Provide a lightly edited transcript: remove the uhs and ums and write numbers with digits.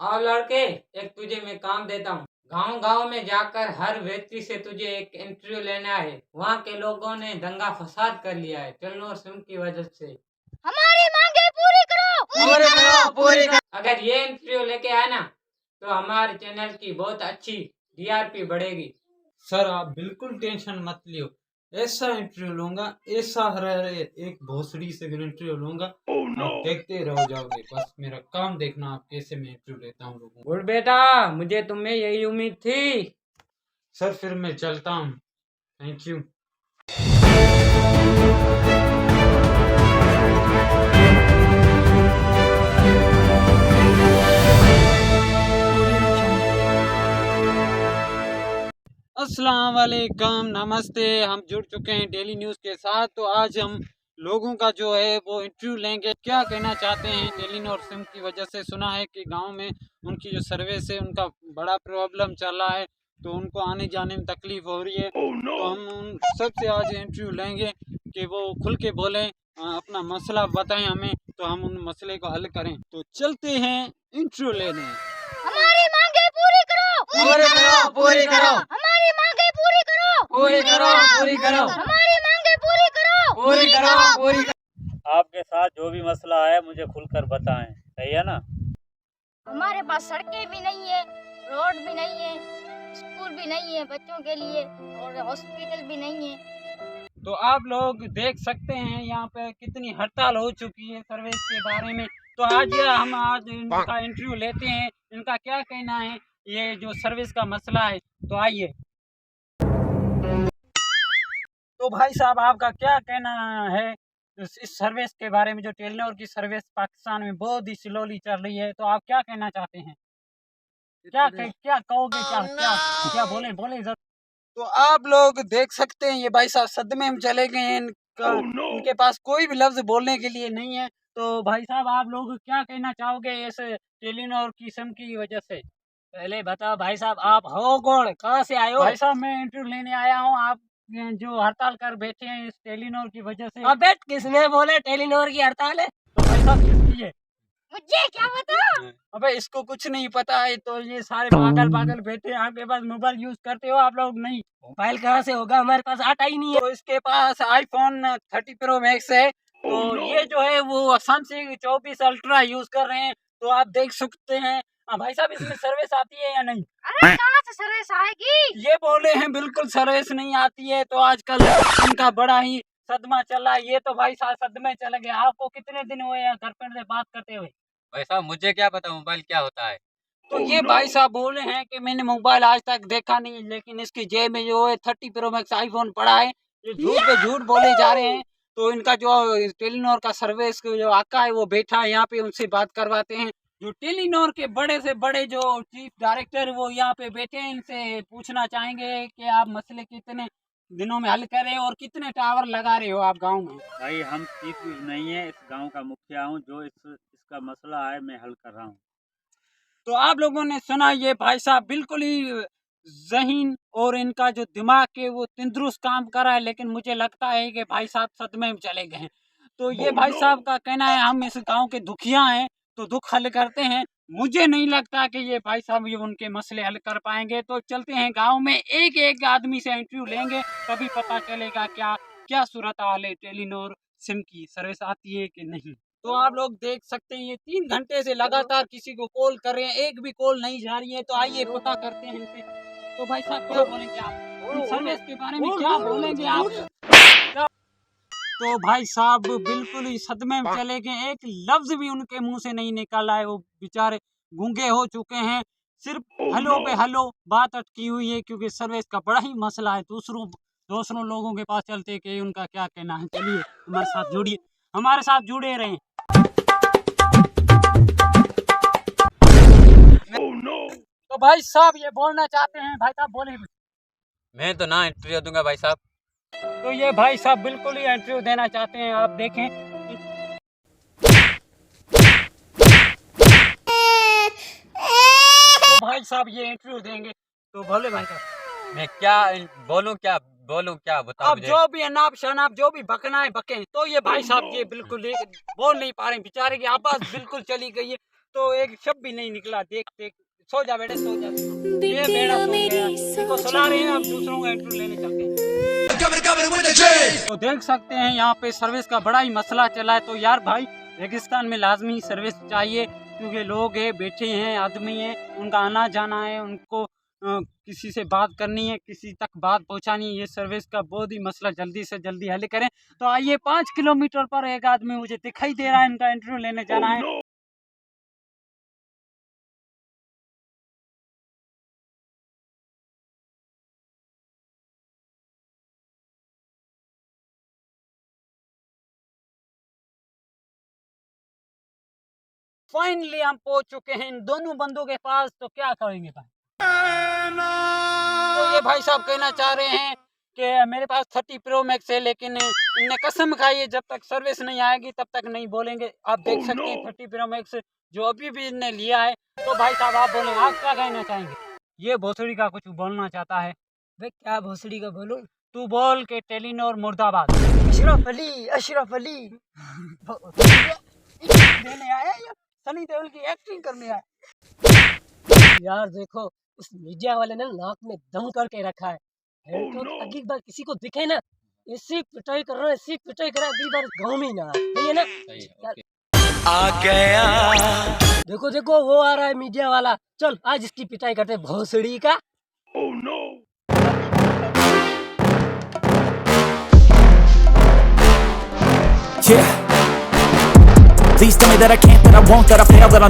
और लड़के, एक तुझे मैं काम देता हूँ। गांव गांव में जाकर हर व्यक्ति से तुझे एक इंटरव्यू लेना है। वहाँ के लोगों ने दंगा फसाद कर लिया है टेलीनॉर सिम की वजह से। हमारी मांगे पूरी करो। पूरी करो। अगर ये इंटरव्यू लेके आए ना तो हमारे चैनल की बहुत अच्छी टीआरपी बढ़ेगी। सर आप बिल्कुल टेंशन मत लियो, ऐसा इंटरव्यू लूंगा, ऐसा हर एक भोसड़ी से इंटरव्यू लूंगा। आप देखते रह जाओगे, बस मेरा काम देखना आप कैसे मैं इंटरव्यू लेता हूँ लोगों को। गुड बेटा, मुझे तुम्हें यही उम्मीद थी। सर फिर मैं चलता हूँ, थैंक यू। अस्सलाम वालेकुम, नमस्ते। हम जुड़ चुके हैं डेली न्यूज़ के साथ। तो आज हम लोगों का जो है वो इंटरव्यू लेंगे, क्या कहना चाहते हैं टेलीनॉर सिम की वजह से। सुना है कि गांव में उनकी जो सर्विस है उनका बड़ा प्रॉब्लम चल रहा है, तो उनको आने जाने में तकलीफ हो रही है। तो हम उन सबसे आज इंटरव्यू लेंगे कि वो खुल के बोलें, अपना मसला बताएं हमें, तो हम उन मसले को हल करें। तो चलते हैं इंटरव्यू लेने। हमारी मांगे पूरी करो। पूरी करो। हमारी मांगे पूरी करो। पूरी करो। पूरी करो। हमारी मांगे पूरी करो। पूरी करो। पूरी करो। आपके साथ जो भी मसला है मुझे खुलकर बताएं, सही है ना? हमारे पास सड़कें भी नहीं है, रोड भी नहीं है, स्कूल भी नहीं है बच्चों के लिए, और हॉस्पिटल भी नहीं है। तो आप लोग देख सकते हैं यहाँ पे कितनी हड़ताल हो चुकी है सर्विस के बारे में। तो हम आज इनका इंटरव्यू लेते हैं, इनका क्या कहना है ये जो सर्विस का मसला है। तो आइए। तो भाई साहब आपका क्या कहना है इस सर्विस के बारे में, जो टेलीनॉर की सर्विस पाकिस्तान में बहुत ही स्लोली चल रही है। तो आप क्या कहना चाहते हैं, क्या कहोगे, क्या क्या क्या बोले बोले जरा। तो आप लोग देख सकते हैं ये भाई साहब सदमे में चले गए हैं, इनके पास कोई भी लफ्ज बोलने के लिए नहीं है। तो भाई साहब आप लोग क्या कहना चाहोगे इस टेलीनॉर की सिम की वजह से। पहले बताओ भाई साहब, आप हो कौन, कहाँ से आए हो? भाई साहब मैं इंटरव्यू लेने आया हूँ, आप जो हड़ताल कर बैठे हैं इस टेलीनॉर की वजह से। अबे किसने बोले टेलीनॉर की हड़ताल है? तो भाई साहब किसकी है? मुझे क्या पता। अबे इसको कुछ नहीं पता है, तो ये सारे पागल पागल बैठे हैं। आपके पास मोबाइल यूज करते हो आप लोग? नहीं। मोबाइल कहाँ से होगा, हमारे पास आता ही नहीं है। तो इसके पास आईफोन 30 प्रो मैक्स है, तो ये जो है वो सैमसंग 24 अल्ट्रा यूज कर रहे हैं। तो आप देख सकते हैं। भाई साहब इसमें सर्विस आती है या नहीं? अरे कहाँ से सर्विस आएगी? ये बोले हैं बिल्कुल सर्विस नहीं आती है। तो आजकल इनका बड़ा ही सदमा चला है। ये तो भाई साहब सदमे चले गए। आपको कितने दिन हुए हैं गर्लफ्रेंड से बात करते हुए? भाई साहब मुझे क्या पता मोबाइल क्या होता है। तो ये भाई साहब बोले हैं कि मैंने मोबाइल आज तक देखा नहीं, लेकिन इसकी जेब में जो है 30 प्रो मैक्स आईफोन पड़ा है। ये झूठ पे झूठ बोले जा रहे हैं। तो इनका जो टेलीनॉर का सर्विस जो आका है वो बैठा है यहाँ पे, उनसे बात करवाते हैं। जो टेलीनॉर के बड़े से बड़े जो चीफ डायरेक्टर वो यहाँ पे बैठे हैं, इनसे पूछना चाहेंगे कि आप मसले कितने दिनों में हल कर रहे हो और कितने टावर लगा रहे हो आप गाँव में। भाई हम चीफ नहीं है, इस गांव का मुखिया हूँ, जो इसका मसला है मैं हल कर रहा हूँ। तो आप लोगों ने सुना, ये भाई साहब बिल्कुल ही ज़हीन और इनका जो दिमाग है वो तंदुरुस्त काम कर रहा है, लेकिन मुझे लगता है कि भाई साहब सदमे में चले गए हैं। तो ये भाई साहब का कहना है हम इस गांव के दुखिया हैं, तो दुख हल करते हैं। मुझे नहीं लगता कि ये भाई साहब ये उनके मसले हल कर पाएंगे। तो चलते हैं गांव में, एक एक आदमी से इंटरव्यू लेंगे, तभी पता चलेगा क्या क्या सूरत हाल है, टेलीनॉर सिम की सर्विस आती है कि नहीं। तो आप लोग देख सकते हैं ये 3 घंटे से लगातार किसी को कॉल कर रहे हैं, एक भी कॉल नहीं जा रही है। तो आइए पता करते हैं इनसे। तो भाई साहब क्या बोलेंगे आप इन सर्विस के बारे में, क्या बोलेंगे आप? तो भाई साहब बिल्कुल ही सदमे में चले गए, एक लफ्ज भी उनके मुंह से नहीं निकल आए। वो बेचारे गूंगे हो चुके हैं, सिर्फ हेलो पे हेलो बात अटकी हुई है, क्योंकि सर्विस का बड़ा ही मसला है। दूसरों लोगों के पास चलते कि उनका क्या कहना है। चलिए हमारे साथ जुड़िए, हमारे साथ जुड़े रहें। तो भाई साहब ये बोलना चाहते हैं, भाई साहब बोले। मैं तो ना इंटरव्यू दूंगा भाई साहब। तो ये भाई साहब बिल्कुल ही इंटरव्यू देना चाहते हैं, आप देखें। तो भाई साहब ये इंटरव्यू देंगे, तो बोले भाई साहब। मैं क्या बोलूं, क्या बताओ अब मुझे। जो भी अनाप शनाप जो भी बकना है बके। तो ये भाई साहब ये बिल्कुल बोल नहीं पा रहे, बेचारे की आवाज बिल्कुल चली गई है। तो एक शब्द भी नहीं निकला। देख देख, सो जा बेटे, सो जा। ये बेड़ा सो गया, इसको सुला रहे हैं, अब दूसरों का इंटरव्यू लेने चलते हैं। तो देख सकते हैं यहाँ पे सर्विस का बड़ा ही मसला चला है। तो यार भाई, रेगिस्तान में लाजमी सर्विस चाहिए, क्योंकि लोग हैं, बैठे हैं, आदमी हैं, उनका आना जाना है, उनको किसी से बात करनी है, किसी तक बात पहुंचानी है। ये सर्विस का बहुत ही मसला जल्दी से जल्दी हल करें। तो आइए, 5 किलोमीटर पर एक आदमी मुझे दिखाई दे रहा है, इनका इंटरव्यू लेने जाना है। फाइनली हम पहुंच चुके हैं इन दोनों बंदों के पास। तो क्या करेंगे भाई? तो ये भाई साहब कहना चाह रहे हैं कि मेरे पास 30 प्रो मैक्स है, लेकिन इनने कसम खाई है जब तक सर्विस नहीं आएगी तब तक नहीं बोलेंगे। आप देख सकते हैं 30 प्रो मैक्स जो अभी भी इनने लिया है। तो भाई साहब आप बोलें, आप क्या कहना चाहेंगे? ये भोसड़ी का कुछ बोलना चाहता है। भाई क्या भोसड़ी का बोलूं? तू बोल के टेलीनॉर मुर्दाबाद। अशरफ अली, अशरफ अली देने आया या सनी देओल की एक्टिंग करने आया? यार देखो, उस मीडिया वाले ने नाक में दम करके रखा है। अगली बार किसी को दिखे ना, ऐसी पिटाई कर रहा है, ऐसी पिटाई कर रहा है, अगली बार गाँव में ही ना आए, सही है ना? आ गया। देखो देखो, वो आ रहा है मीडिया वाला। चल आज इसकी पिटाई करते हैं, भोसड़ी का। Yeah. Please tell me that I can't, that I won't, that I fail, that I'll never